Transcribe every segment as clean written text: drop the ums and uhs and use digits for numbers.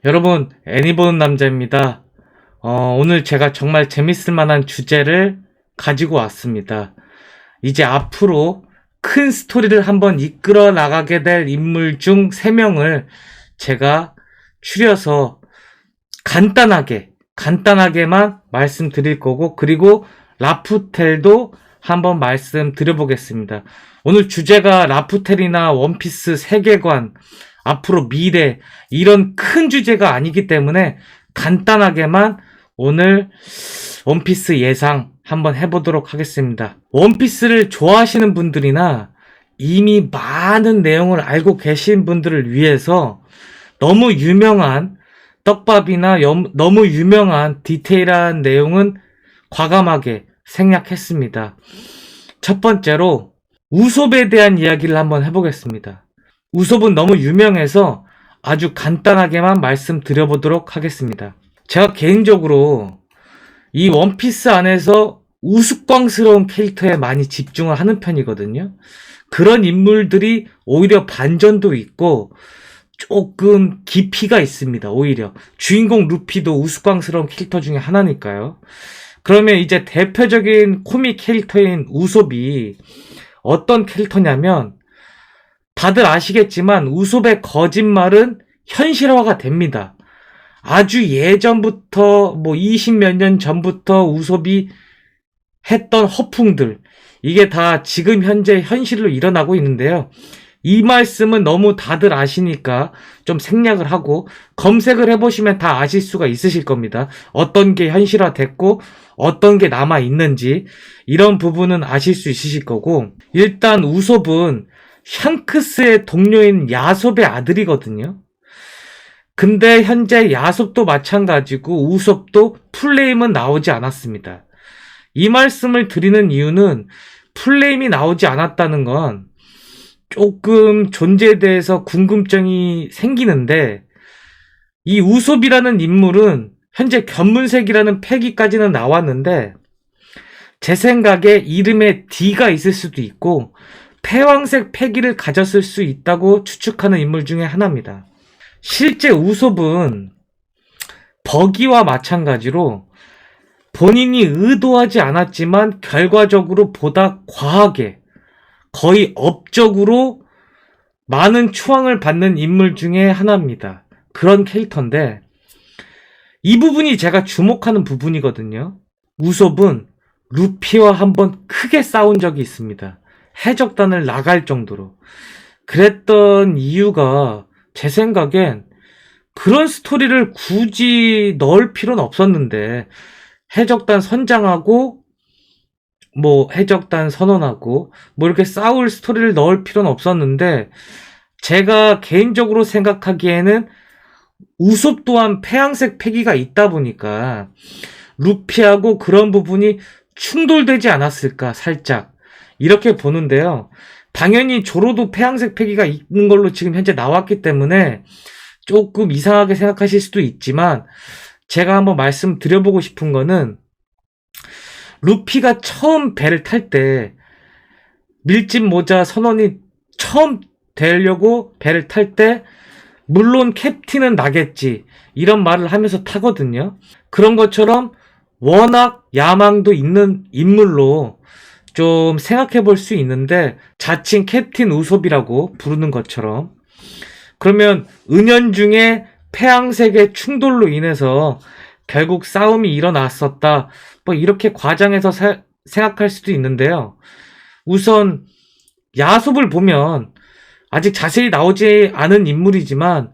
여러분, 애니 보는 남자입니다. 오늘 제가 정말 재밌을 만한 주제를 가지고 왔습니다. 이제 앞으로 큰 스토리를 한번 이끌어 나가게 될 인물 중 3명을 제가 추려서 간단하게만 말씀드릴 거고, 그리고 라프텔도 한번 말씀드려보겠습니다. 오늘 주제가 라프텔이나 원피스 세계관, 앞으로 미래, 이런 큰 주제가 아니기 때문에 간단하게만 오늘 원피스 예상 한번 해보도록 하겠습니다. 원피스를 좋아하시는 분들이나 이미 많은 내용을 알고 계신 분들을 위해서 너무 유명한 떡밥이나 너무 유명한 디테일한 내용은 과감하게 생략했습니다. 첫 번째로 우솝에 대한 이야기를 한번 해보겠습니다. 우솝은 너무 유명해서 아주 간단하게만 말씀드려보도록 하겠습니다. 제가 개인적으로 이 원피스 안에서 우스꽝스러운 캐릭터에 많이 집중을 하는 편이거든요. 그런 인물들이 오히려 반전도 있고 조금 깊이가 있습니다. 오히려 주인공 루피도 우스꽝스러운 캐릭터 중에 하나니까요. 그러면 이제 대표적인 코믹 캐릭터인 우솝이 어떤 캐릭터냐면, 다들 아시겠지만 우솝의 거짓말은 현실화가 됩니다. 아주 예전부터 20몇 년 전부터 우솝이 했던 허풍들, 이게 다 지금 현재 현실로 일어나고 있는데요. 이 말씀은 너무 다들 아시니까 좀 생략을 하고 검색을 해보시면 다 아실 수가 있으실 겁니다. 어떤 게 현실화됐고 어떤 게 남아있는지 이런 부분은 아실 수 있으실 거고, 일단 우솝은 샹크스의 동료인 야솝의 아들이거든요. 근데 현재 야솝도 마찬가지고 우솝도 풀네임은 나오지 않았습니다. 이 말씀을 드리는 이유는 풀네임이 나오지 않았다는 건 조금 존재에 대해서 궁금증이 생기는데, 이 우솝이라는 인물은 현재 견문색이라는 패기까지는 나왔는데 제 생각에 이름에 D가 있을 수도 있고 패왕색 패기를 가졌을 수 있다고 추측하는 인물 중에 하나입니다. 실제 우솝은 버기와 마찬가지로 본인이 의도하지 않았지만 결과적으로 보다 과하게, 거의 업적으로 많은 추앙을 받는 인물 중에 하나입니다. 그런 캐릭터인데, 이 부분이 제가 주목하는 부분이거든요. 우솝은 루피와 한번 크게 싸운 적이 있습니다. 해적단을 나갈 정도로. 그랬던 이유가 제 생각엔 그런 스토리를 굳이 넣을 필요는 없었는데, 해적단 선장하고 해적단 선원하고 이렇게 싸울 스토리를 넣을 필요는 없었는데, 제가 개인적으로 생각하기에는 우솝 또한 패양색 패기가 있다 보니까 루피하고 그런 부분이 충돌되지 않았을까, 살짝 이렇게 보는데요. 당연히 조로도 패양색 패기가 있는 걸로 지금 현재 나왔기 때문에 조금 이상하게 생각하실 수도 있지만, 제가 한번 말씀드려보고 싶은 거는, 루피가 처음 배를 탈 때 밀짚 모자 선원이 처음 되려고 배를 탈 때 물론 캡틴은 나겠지 이런 말을 하면서 타거든요. 그런 것처럼 워낙 야망도 있는 인물로 좀 생각해 볼 수 있는데, 자칭 캡틴 우솝이라고 부르는 것처럼, 그러면 은연중에 패양색의 충돌로 인해서 결국 싸움이 일어났었다, 이렇게 과장해서 생각할 수도 있는데요. 우선 야솝을 보면 아직 자세히 나오지 않은 인물이지만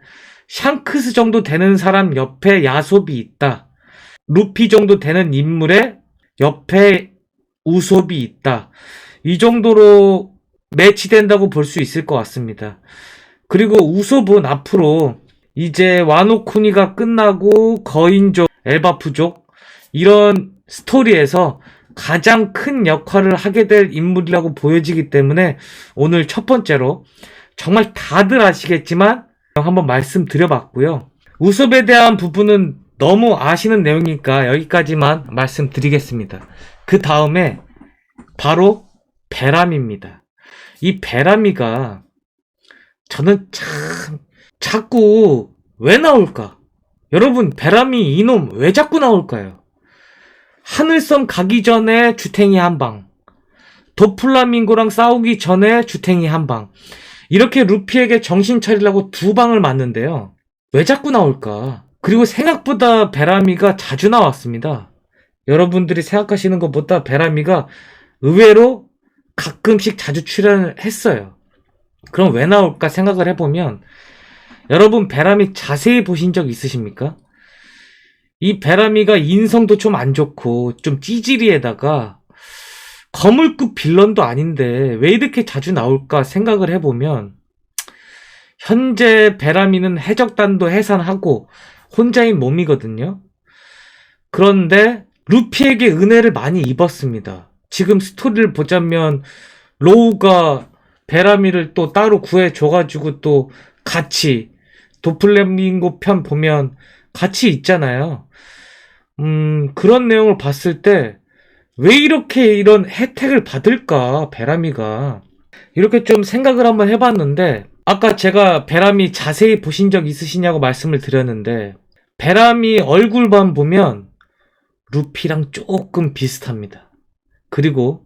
샹크스 정도 되는 사람 옆에 야솝이 있다, 루피 정도 되는 인물의 옆에 우솝이 있다, 이 정도로 매치된다고 볼 수 있을 것 같습니다. 그리고 우솝은 앞으로 이제 와노 쿠니가 끝나고 거인족, 엘바프족 이런 스토리에서 가장 큰 역할을 하게 될 인물이라고 보여지기 때문에 오늘 첫 번째로, 정말 다들 아시겠지만 한번 말씀드려봤고요. 우솝에 대한 부분은 너무 아시는 내용이니까 여기까지만 말씀드리겠습니다. 그 다음에 바로 베라미입니다. 이 베라미가 저는 자꾸 왜 나올까? 여러분, 베라미 이놈 왜 자꾸 나올까요? 하늘섬 가기 전에 주탱이 한 방, 도플라밍고랑 싸우기 전에 주탱이 한 방, 이렇게 루피에게 정신 차리려고 2방을 맞는데요. 왜 자꾸 나올까? 그리고 생각보다 베라미가 자주 나왔습니다. 여러분들이 생각하시는 것보다 베라미가 의외로 가끔씩 자주 출연을 했어요. 그럼 왜 나올까 생각을 해보면, 여러분 베라미 자세히 보신 적 있으십니까? 이 베라미가 인성도 좀 안 좋고 좀 찌질이에다가 거물급 빌런도 아닌데 왜 이렇게 자주 나올까 생각을 해보면, 현재 베라미는 해적단도 해산하고 혼자인 몸이거든요. 그런데 루피에게 은혜를 많이 입었습니다. 지금 스토리를 보자면 로우가 베라미를 또 따로 구해줘가지고 또 같이 도플레밍고 편 보면 같이 있잖아요. 그런 내용을 봤을 때 왜 이렇게 이런 혜택을 받을까, 베라미가. 이렇게 좀 생각을 한번 해봤는데, 아까 제가 베라미 자세히 보신 적 있으시냐고 말씀을 드렸는데, 베라미 얼굴만 보면 루피랑 조금 비슷합니다. 그리고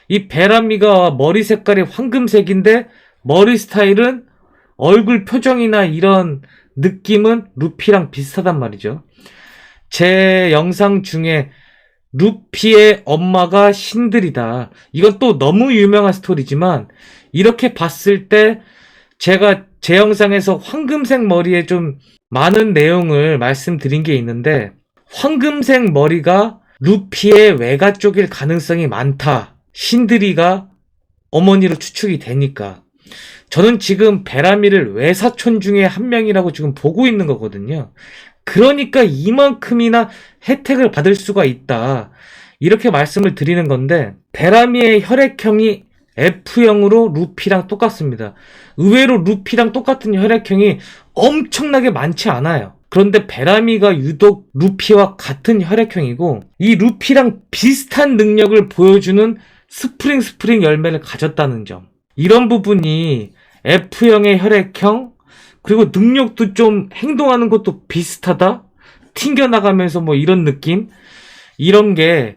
이 베라미가 머리 색깔이 황금색인데 머리 스타일은, 얼굴 표정이나 이런 느낌은 루피랑 비슷하단 말이죠. 제 영상 중에 루피의 엄마가 신들이다, 이건 또 너무 유명한 스토리지만, 이렇게 봤을 때 제가 제 영상에서 황금색 머리에 좀 많은 내용을 말씀드린 게 있는데, 황금색 머리가 루피의 외가 쪽일 가능성이 많다, 신들이가 어머니로 추측이 되니까. 저는 지금 베라미를 외사촌 중에 한 명이라고 지금 보고 있는 거거든요. 그러니까 이만큼이나 혜택을 받을 수가 있다, 이렇게 말씀을 드리는 건데, 베라미의 혈액형이 F형으로 루피랑 똑같습니다. 의외로 루피랑 똑같은 혈액형이 엄청나게 많지 않아요. 그런데 베라미가 유독 루피와 같은 혈액형이고, 이 루피랑 비슷한 능력을 보여주는 스프링 열매를 가졌다는 점, 이런 부분이 F형의 혈액형, 그리고 능력도 좀 행동하는 것도 비슷하다, 튕겨나가면서 뭐 이런 느낌, 이런 게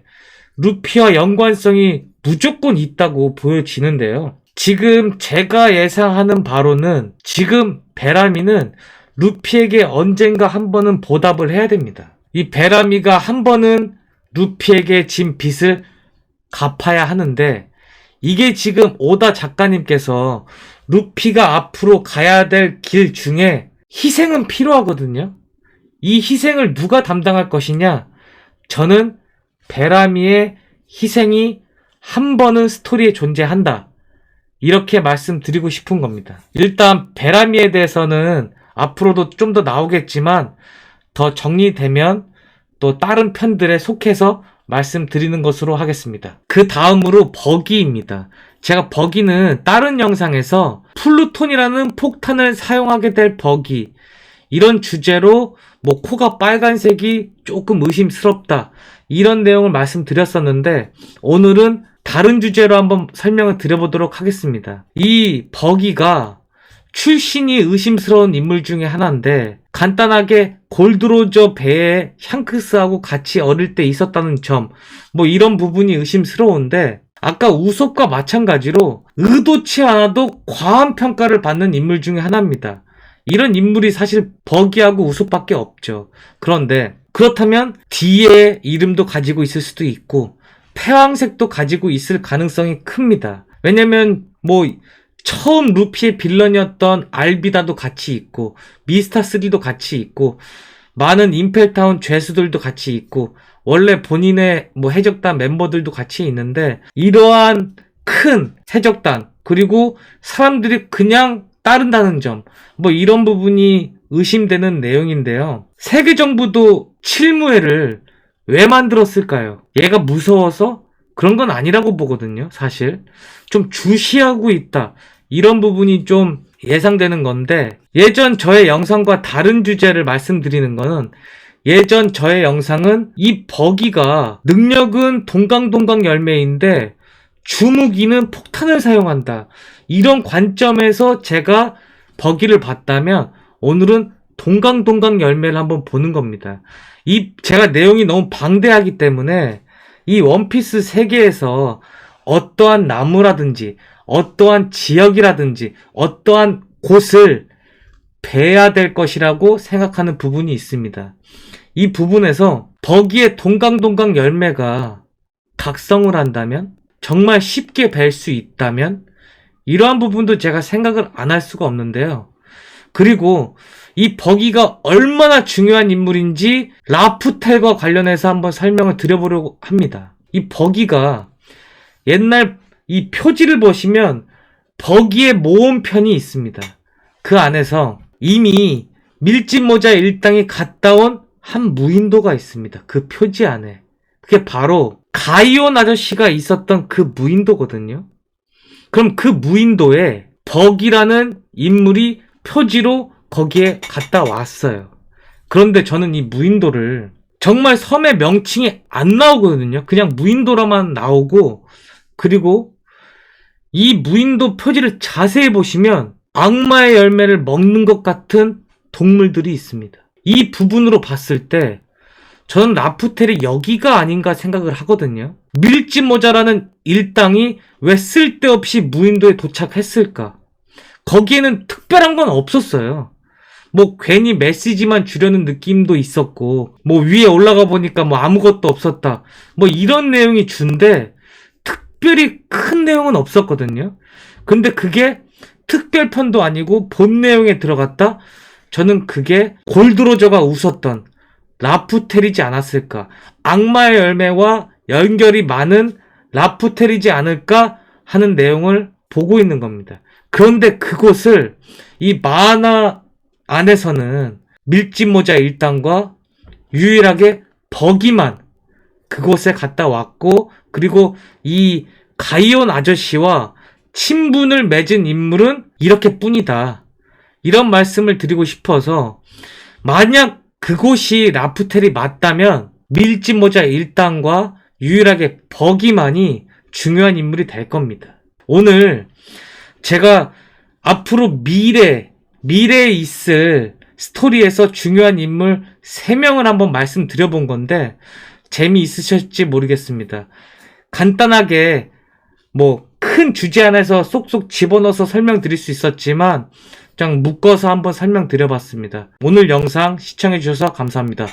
루피와 연관성이 무조건 있다고 보여지는데요. 지금 제가 예상하는 바로는, 지금 베라미는 루피에게 언젠가 한 번은 보답을 해야 됩니다. 이 베라미가 한 번은 루피에게 진 빚을 갚아야 하는데, 이게 지금 오다 작가님께서 루피가 앞으로 가야 될 길 중에 희생은 필요하거든요. 이 희생을 누가 담당할 것이냐? 저는 베라미의 희생이 한 번은 스토리에 존재한다, 이렇게 말씀드리고 싶은 겁니다. 일단 베라미에 대해서는 앞으로도 좀 더 나오겠지만, 더 정리되면 또 다른 편들에 속해서 말씀드리는 것으로 하겠습니다. 그 다음으로 버기입니다. 제가 버기는 다른 영상에서 플루톤이라는 폭탄을 사용하게 될 버기, 이런 주제로 뭐 코가 빨간색이 조금 의심스럽다, 이런 내용을 말씀드렸었는데, 오늘은 다른 주제로 한번 설명을 드려보도록 하겠습니다. 이 버기가 출신이 의심스러운 인물 중에 하나인데, 간단하게 골드로저 배에 샹크스하고 같이 어릴 때 있었다는 점, 뭐 이런 부분이 의심스러운데, 아까 우솝과 마찬가지로 의도치 않아도 과한 평가를 받는 인물 중에 하나입니다. 이런 인물이 사실 버기하고 우솝밖에 없죠. 그런데 그렇다면 D의 이름도 가지고 있을 수도 있고 패왕색도 가지고 있을 가능성이 큽니다. 왜냐면 뭐 처음 루피의 빌런이었던 알비다도 같이 있고, 미스터3도 같이 있고, 많은 임펠타운 죄수들도 같이 있고, 원래 본인의 뭐 해적단 멤버들도 같이 있는데, 이러한 큰 해적단, 그리고 사람들이 그냥 따른다는 점, 뭐 이런 부분이 의심되는 내용인데요. 세계 정부도 칠무회를 왜 만들었을까요? 얘가 무서워서? 그런 건 아니라고 보거든요, 사실. 좀 주시하고 있다, 이런 부분이 좀 예상되는 건데, 예전 저의 영상과 다른 주제를 말씀드리는 거는, 예전 저의 영상은 이 버기가 능력은 동강동강 열매인데 주무기는 폭탄을 사용한다, 이런 관점에서 제가 버기를 봤다면, 오늘은 동강동강 열매를 한번 보는 겁니다. 제가 내용이 너무 방대하기 때문에 이 원피스 세계에서 어떠한 나무라든지 어떠한 지역이라든지 어떠한 곳을 배야 될 것이라고 생각하는 부분이 있습니다. 이 부분에서 버기의 동강동강 열매가 각성을 한다면, 정말 쉽게 뵐 수 있다면 이러한 부분도 제가 생각을 안 할 수가 없는데요. 그리고 이 버기가 얼마나 중요한 인물인지 라프텔과 관련해서 한번 설명을 드려보려고 합니다. 이 버기가 옛날 이 표지를 보시면 버기의 모음편이 있습니다. 그 안에서 이미 밀짚모자 일당이 갔다 온 한 무인도가 있습니다. 그 표지 안에. 그게 바로 가이온 아저씨가 있었던 그 무인도거든요. 그럼 그 무인도에 버기라는 인물이 표지로 거기에 갔다 왔어요. 그런데 저는 이 무인도를 정말 섬의 명칭이 안 나오거든요. 그냥 무인도로만 나오고, 그리고 이 무인도 표지를 자세히 보시면 악마의 열매를 먹는 것 같은 동물들이 있습니다. 이 부분으로 봤을 때 저는 라프텔이 여기가 아닌가 생각을 하거든요. 밀짚모자라는 일당이 왜 쓸데없이 무인도에 도착했을까? 거기에는 특별한 건 없었어요. 뭐 괜히 메시지만 주려는 느낌도 있었고, 뭐 위에 올라가 보니까 뭐 아무것도 없었다, 뭐 이런 내용이 준데 특별히 큰 내용은 없었거든요. 근데 그게 특별편도 아니고 본 내용에 들어갔다? 저는 그게 골드로저가 웃었던 라프텔이지 않았을까, 악마의 열매와 연결이 많은 라프텔이지 않을까 하는 내용을 보고 있는 겁니다. 그런데 그곳을 이 만화 안에서는 밀짚모자 일당과 유일하게 버기만 그곳에 갔다 왔고, 그리고 이 가이온 아저씨와 친분을 맺은 인물은 이렇게 뿐이다, 이런 말씀을 드리고 싶어서, 만약 그곳이 라프텔이 맞다면 밀짚모자 일당과 유일하게 버기만이 중요한 인물이 될 겁니다. 오늘 제가 앞으로 미래에 있을 스토리에서 중요한 인물 3명을 한번 말씀드려본 건데 재미있으셨지 모르겠습니다. 간단하게 뭐 큰 주제 안에서 쏙쏙 집어넣어서 설명드릴 수 있었지만 그냥 묶어서 한번 설명드려봤습니다. 오늘 영상 시청해주셔서 감사합니다.